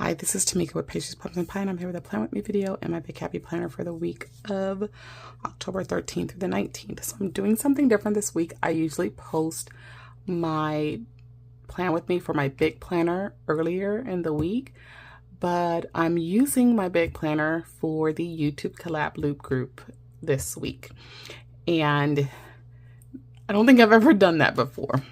Hi, this is Tamika with Pastries, Pumpkin Pie, and I'm here with a Plan With Me video and my Big Happy Planner for the week of October 13th through the 19th. So I'm doing something different this week. I usually post my Plan With Me for my big planner earlier in the week, but I'm using my big planner for the YouTube Collab Loop group this week. And I don't think I've ever done that before.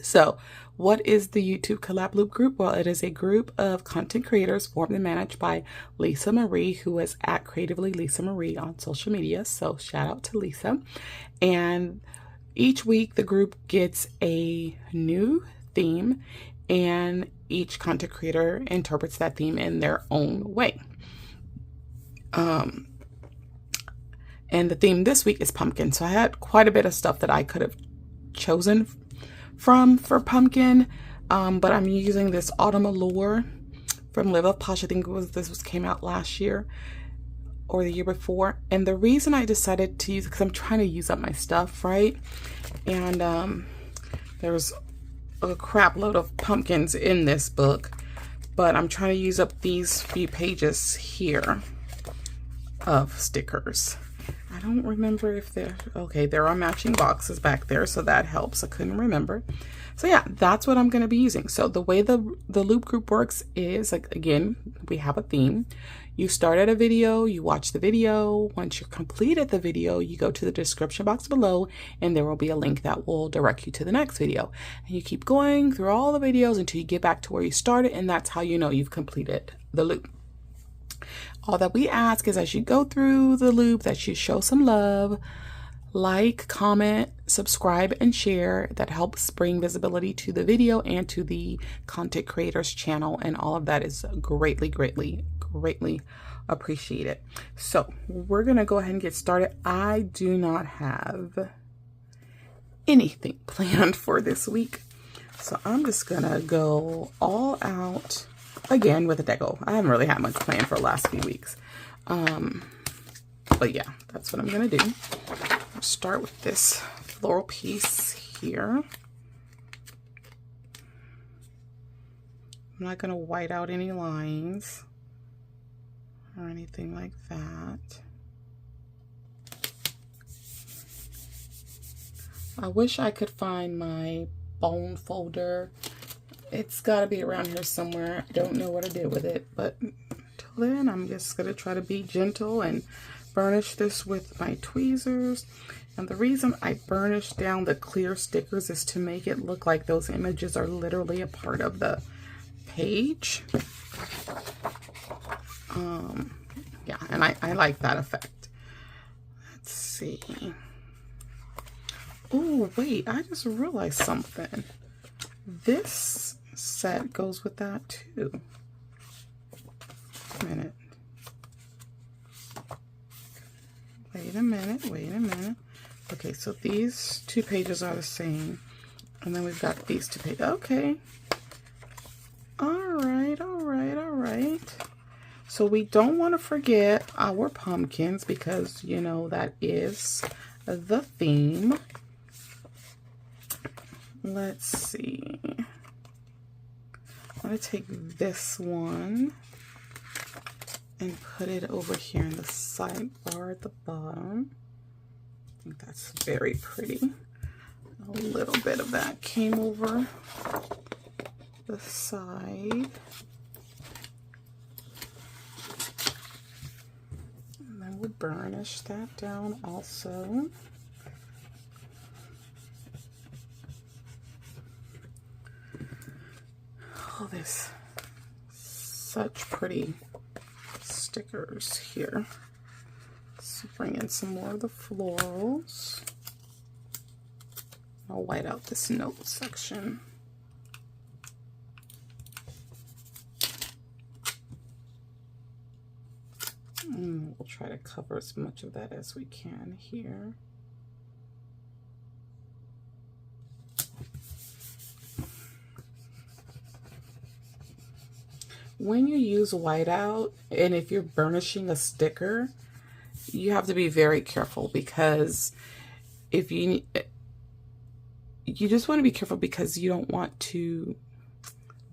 So what is the YouTube Collab Loop group? Well, it is a group of content creators formed and managed by Lisa Marie, who is at Creatively Lisa Marie on social media. So shout out to Lisa. And each week the group gets a new theme and each content creator interprets that theme in their own way. And the theme this week is pumpkin. So I had quite a bit of stuff that I could have chosen for pumpkin, but I'm using this Autumn Allure from Live Love Posh. I think this came out last year or the year before. And the reason I decided to use it, because I'm trying to use up my stuff, right? And there's a crap load of pumpkins in this book, but I'm trying to use up these few pages here of stickers. I don't remember if they're okay. There are matching boxes back there, so that helps. I couldn't remember. So yeah, that's what I'm going to be using. So the way the loop group works is, like, again, we have a theme. You start at a video, you watch the video. Once you're completed the video, you go to the description box below and there will be a link that will direct you to the next video. And you keep going through all the videos until you get back to where you started, and that's how you know you've completed the loop. All that we ask is, as you go through the loop, that you show some love, like, comment, subscribe, and share. That helps bring visibility to the video and to the content creators channel, and all of that is greatly, greatly, greatly appreciated. So we're gonna go ahead and get started. I do not have anything planned for this week, so I'm just gonna go all out again with a deco. I haven't really had much planned for the last few weeks. But yeah, that's what I'm gonna do. I'll start with this floral piece here. I'm not gonna white out any lines or anything like that. I wish I could find my bone folder. It's got to be around here somewhere. I don't know what to do with it, but until then, I'm just going to try to be gentle and burnish this with my tweezers. And the reason I burnish down the clear stickers is to make it look like those images are literally a part of the page. Yeah, and I like that effect. Let's see. Oh, wait, I just realized something. This set goes with that too. Wait a minute. Okay, so these two pages are the same, and then we've got these two pages. Okay. All right. So we don't want to forget our pumpkins, because, you know, that is the theme. Let's see. I'm going to take this one and put it over here in the sidebar at the bottom. I think that's very pretty. A little bit of that came over the side. And then we'll burnish that down also. Oh, there's such pretty stickers here. Let's bring in some more of the florals. I'll white out this note section. We'll try to cover as much of that as we can here. When you use whiteout, and if you're burnishing a sticker, you have to be very careful, because if you just want to be careful, because you don't want to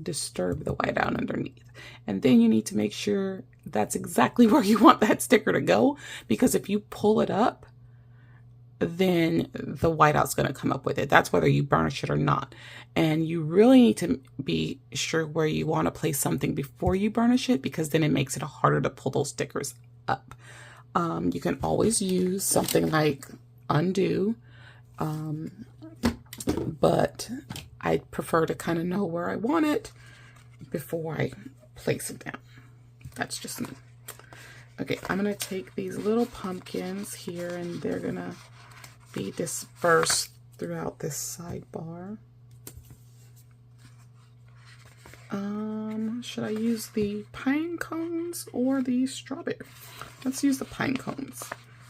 disturb the whiteout underneath. And then you need to make sure that's exactly where you want that sticker to go, because if you pull it up, then the whiteout's going to come up with it. That's whether you burnish it or not. And you really need to be sure where you want to place something before you burnish it, because then it makes it harder to pull those stickers up. You can always use something like Undo, but I prefer to kind of know where I want it before I place it down. That's just me. Okay, I'm going to take these little pumpkins here, and they're going to be dispersed throughout this sidebar. Should I use the pine cones or the strawberry? Let's use the pine cones.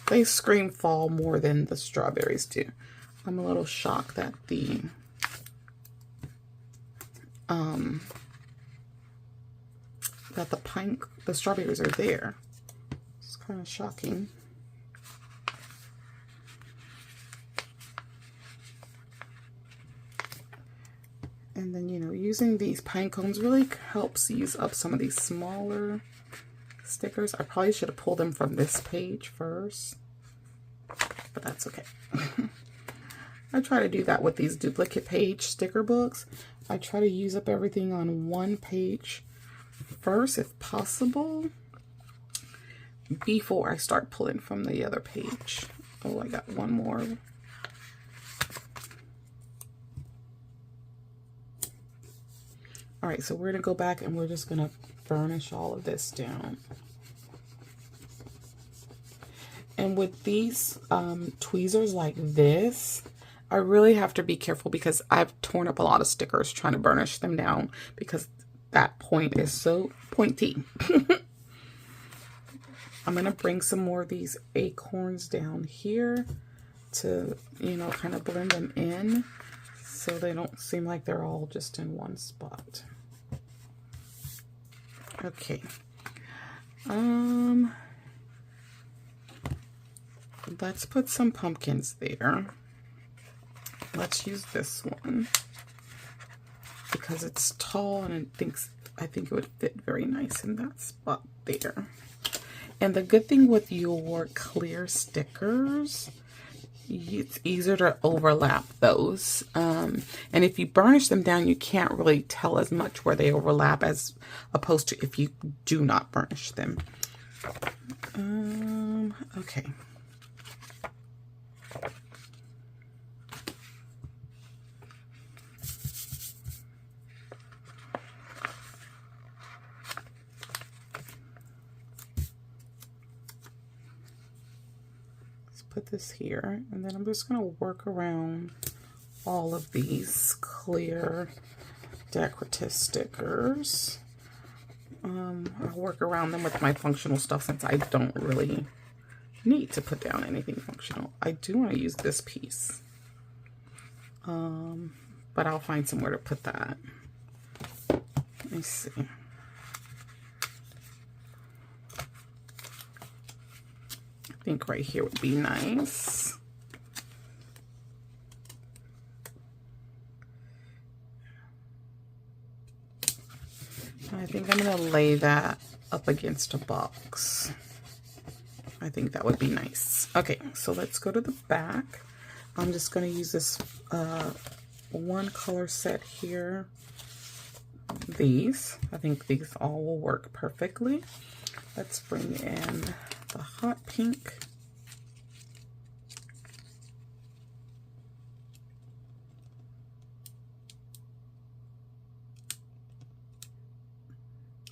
They scream fall more than the strawberries do. I'm a little shocked that the strawberries are there. It's kind of shocking. And then, you know, using these pine cones really helps use up some of these smaller stickers. I probably should have pulled them from this page first, but that's okay. I try to do that with these duplicate page sticker books. I try to use up everything on one page first, if possible, before I start pulling from the other page. Oh, I got one more. All right, so we're gonna go back and we're just gonna burnish all of this down. And with these tweezers like this, I really have to be careful, because I've torn up a lot of stickers trying to burnish them down because that point is so pointy. I'm gonna bring some more of these acorns down here to, you know, kind of blend them in, so they don't seem like they're all just in one spot. Okay. Let's put some pumpkins there. Let's use this one because it's tall, and I think it would fit very nice in that spot there. And the good thing with your clear stickers, it's easier to overlap those. And if you burnish them down, you can't really tell as much where they overlap as opposed to if you do not burnish them. Okay. Put this here, and then I'm just going to work around all of these clear decorative stickers. I'll work around them with my functional stuff since I don't really need to put down anything functional. I do want to use this piece, but I'll find somewhere to put that. Let me see. I think right here would be nice. I think I'm going to lay that up against a box. I think that would be nice. Okay, so let's go to the back. I'm just going to use this one color set here. These. I think these all will work perfectly. Let's bring in the hot pink.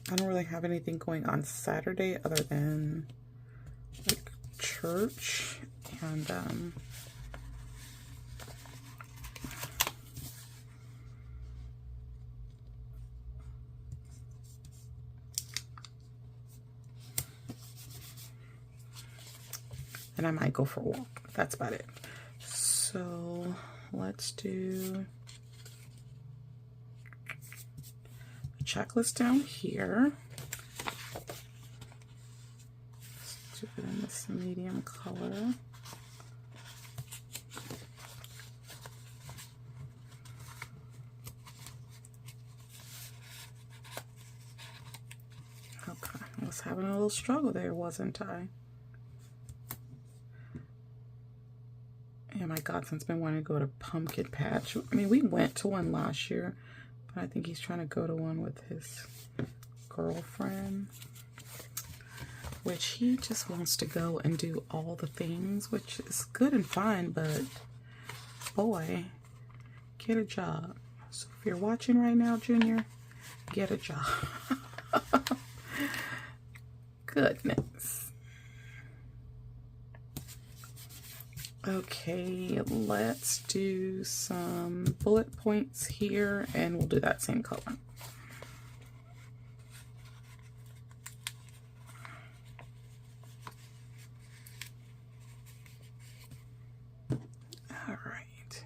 I don't really have anything going on Saturday other than like church and I might go for a walk. That's about it. So let's do a checklist down here. Let's do it in this medium color. was having a little struggle there, wasn't I? Yeah, my godson's been wanting to go to Pumpkin Patch. I mean, we went to one last year, but I think he's trying to go to one with his girlfriend, which he just wants to go and do all the things, which is good and fine, but boy, get a job. So if you're watching right now, Junior, get a job. Goodness. Okay, let's do some bullet points here, and we'll do that same color. All right.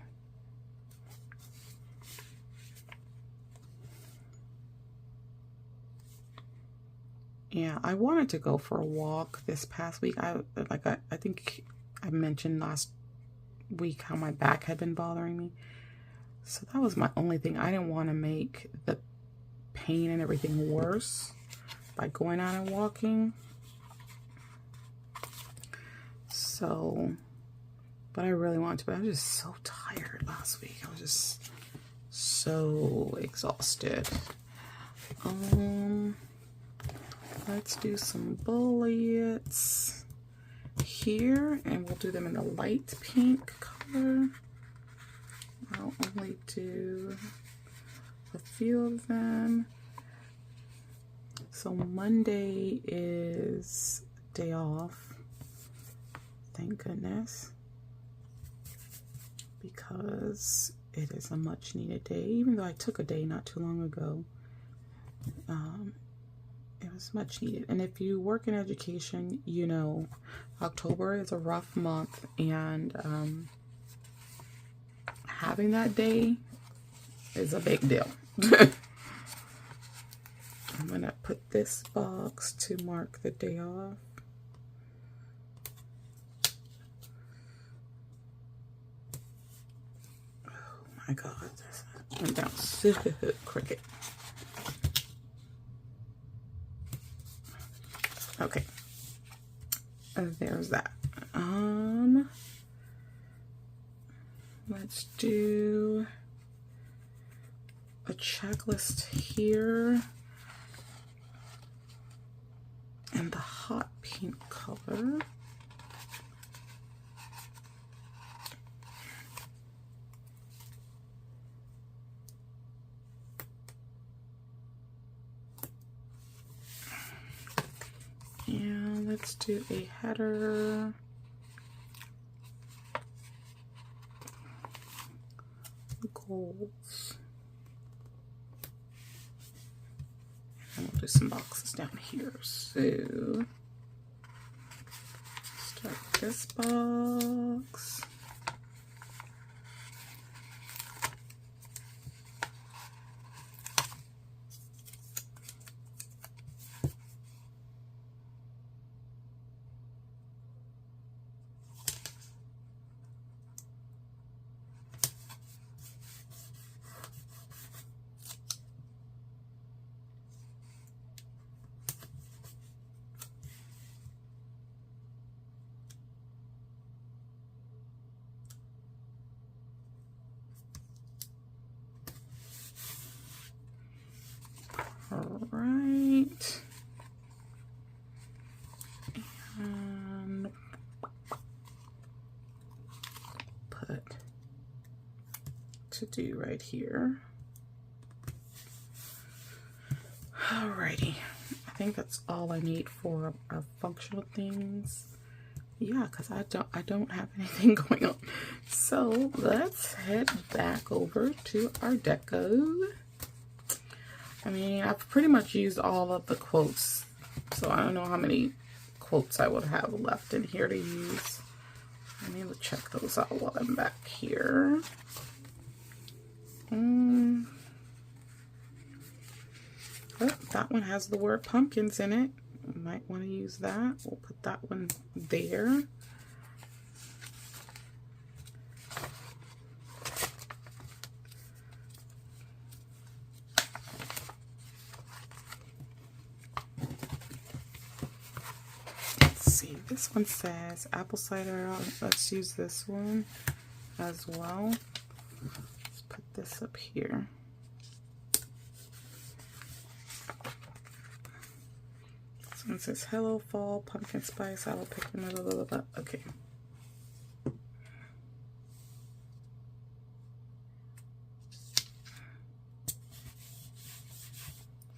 Yeah, I wanted to go for a walk this past week. I think I mentioned last week how my back had been bothering me. So that was my only thing. I didn't want to make the pain and everything worse by going out and walking. So, but I really wanted to, but I was just so tired last week. I was just so exhausted. Let's do some bullets here, and we'll do them in the light pink color. I'll only do a few of them. So Monday is day off, thank goodness, because it is a much needed day. Even though I took a day not too long ago, it was much needed. And if you work in education, you know October is a rough month, and having that day is a big deal. I'm gonna put this box to mark the day off. Oh my God, this went down so cricket. Okay, there's that. Let's do a checklist here in the hot pink color. And let's do a header. Goals. And we'll do some boxes down here. So start this box. All right. And put to do right here. Alrighty. I think that's all I need for our functional things. Yeah, because I don't have anything going on. So let's head back over to our deco. I mean, I've pretty much used all of the quotes, so I don't know how many quotes I would have left in here to use. I need to check those out while I'm back here. Oh, that one has the word pumpkins in it. Might want to use that. We'll put that one there. see. This one says apple cider. Let's use this one as well. Let's put this up here. This one says hello fall, pumpkin spice, apple pickle, blah, blah, blah, blah. Okay.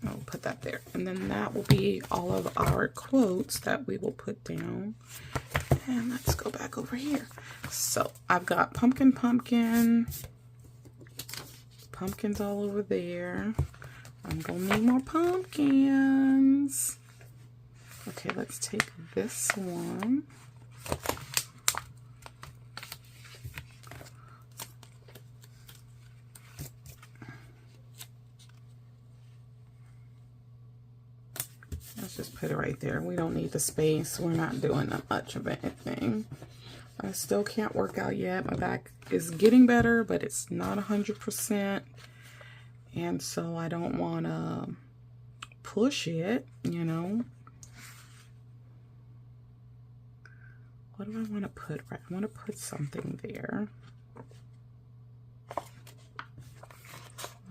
I'll put that there. And then that will be all of our quotes that we will put down. And let's go back over here. So I've got pumpkin, pumpkins all over there. I'm gonna need more pumpkins. Okay, let's take this one. Let's just put it right there. We don't need the space. We're not doing that much of anything. I still can't work out yet. My back is getting better, but it's not 100%. And so I don't want to push it, you know. What do I want to put? I want to put something there. I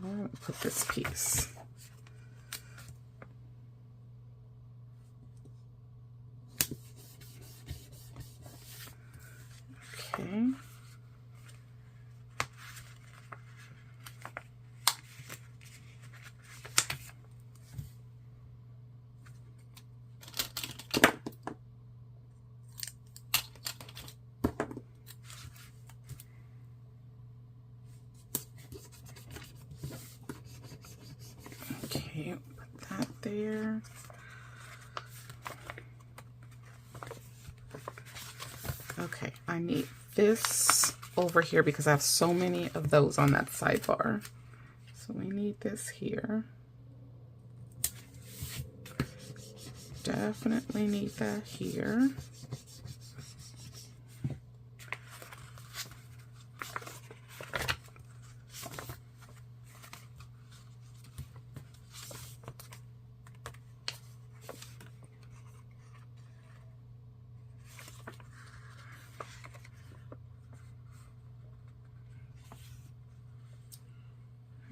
want to put this piece. Okay. Okay, put that there. Okay, I need this over here because I have so many of those on that sidebar. So we need this here. Definitely need that here.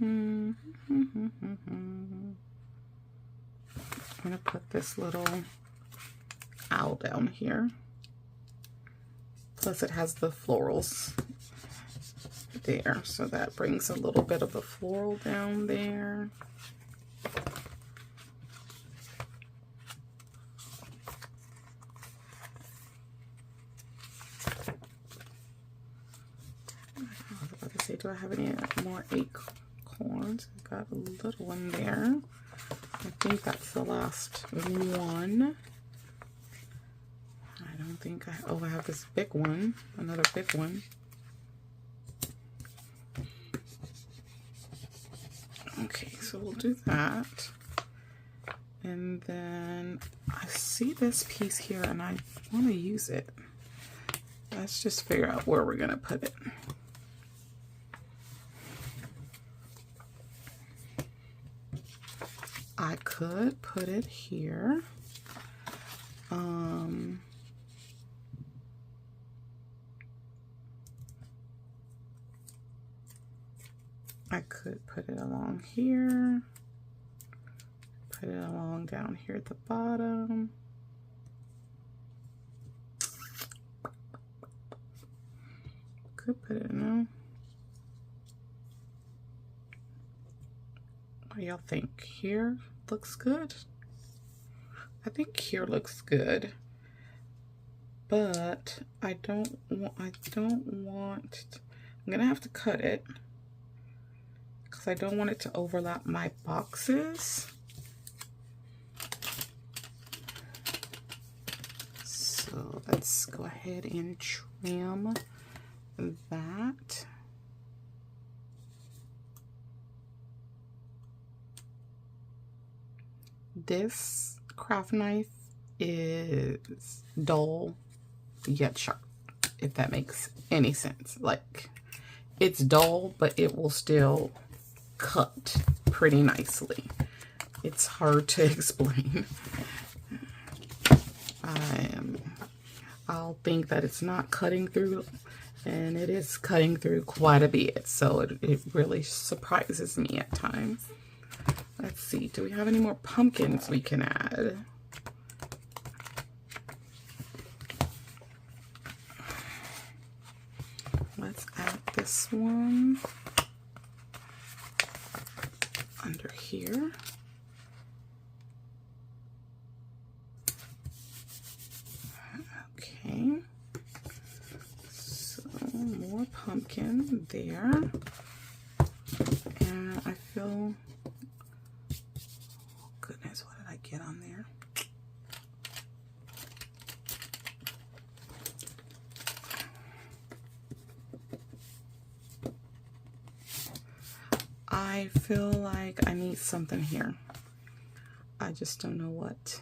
I'm gonna put this little owl down here. Plus it has the florals there, so that brings a little bit of a floral down there. I was about to say, do I have any more acorns? I've got a little one there. I think that's the last one. I don't think oh, I have this big one, another big one. Okay, so we'll do that. And then I see this piece here and I want to use it. Let's just figure out where we're going to put it. I could put it here. I could put it along here. Put it along down here at the bottom. Could put it in. What do y'all think? Here looks good. I think here looks good, but I don't want. I'm gonna have to cut it because I don't want it to overlap my boxes. So let's go ahead and trim that. This craft knife is dull yet sharp, if that makes any sense. Like, it's dull, but it will still cut pretty nicely. It's hard to explain. I am I'll think that it's not cutting through, and it is cutting through quite a bit. So it really surprises me at times. Let's see, do we have any more pumpkins we can add? Let's add this one under here. Okay, so more pumpkin there. And I feel, oh goodness, what did I get on there? I feel like I need something here. I just don't know what.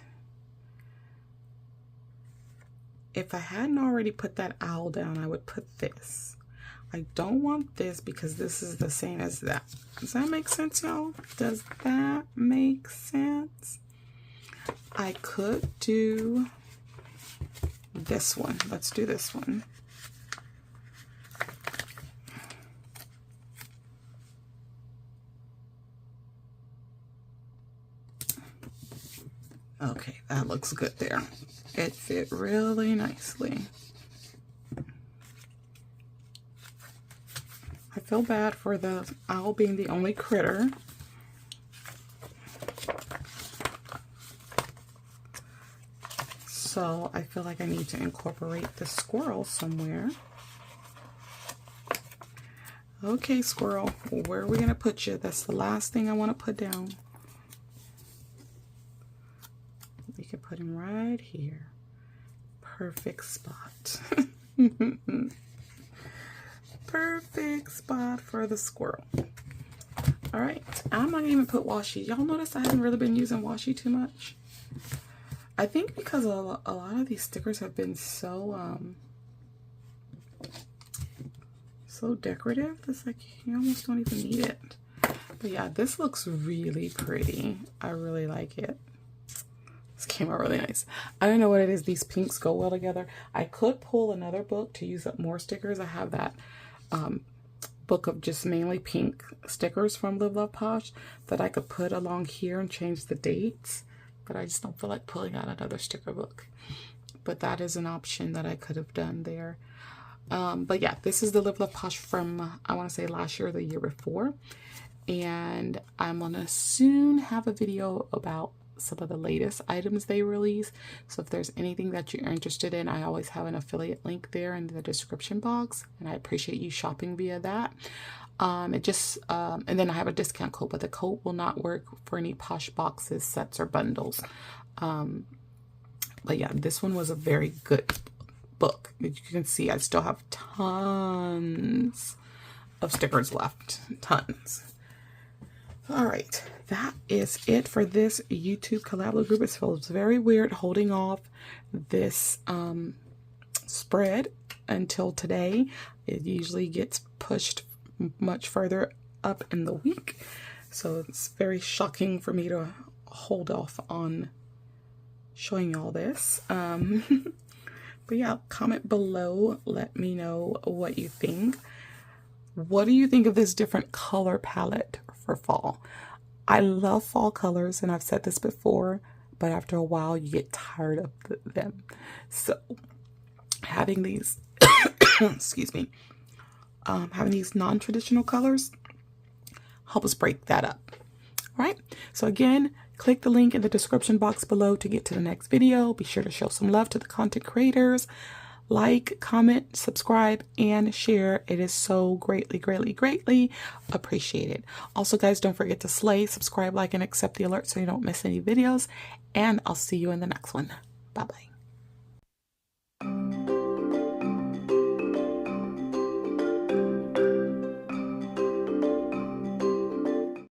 If I hadn't already put that owl down, I would put this. I don't want this because this is the same as that. Does that make sense, y'all? Does that make sense? I could do this one. Let's do this one. Okay, that looks good there. It fit really nicely. I feel bad for the owl being the only critter. So I feel like I need to incorporate the squirrel somewhere. Okay, squirrel, where are we gonna put you? That's the last thing I want to put down. We can put him right here. Perfect spot. Perfect spot for the squirrel. All right, I'm not gonna even put washi. Y'all notice I haven't really been using washi too much. I think because a lot of these stickers have been so so decorative. It's like you almost don't even need it. But yeah, this looks really pretty. I really like it. This came out really nice. I don't know what it is. These pinks go well together. I could pull another book to use up more stickers. I have that book of just mainly pink stickers from Live Love Posh that I could put along here and change the dates. But I just don't feel like pulling out another sticker book. But that is an option that I could have done there. But yeah, this is the Live Love Posh from, I want to say last year or the year before. And I'm going to soon have a video about some of the latest items they release. So if there's anything that you're interested in, I always have an affiliate link there in the description box, and I appreciate you shopping via that. And then I have a discount code, but the code will not work for any Posh boxes, sets, or bundles. But yeah, this one was a very good book. As you can see, I still have tons of stickers left. Tons. All right, that is it for this YouTube collabo group. It feels very weird holding off this spread until today. It usually gets pushed much further up in the week, so it's very shocking for me to hold off on showing y'all this. But yeah, comment below, let me know what you think. What do you think of this different color palette for fall? I love fall colors, and I've said this before, but after a while you get tired of them. So having these excuse me, having these non-traditional colors help us break that up. All right, so again, click the link in the description box below to get to the next video. Be sure to show some love to the content creators. Like, comment, subscribe, and share. It is so greatly, greatly, greatly appreciated. Also, guys, don't forget to slay, subscribe, like, and accept the alert so you don't miss any videos. And I'll see you in the next one. Bye-bye.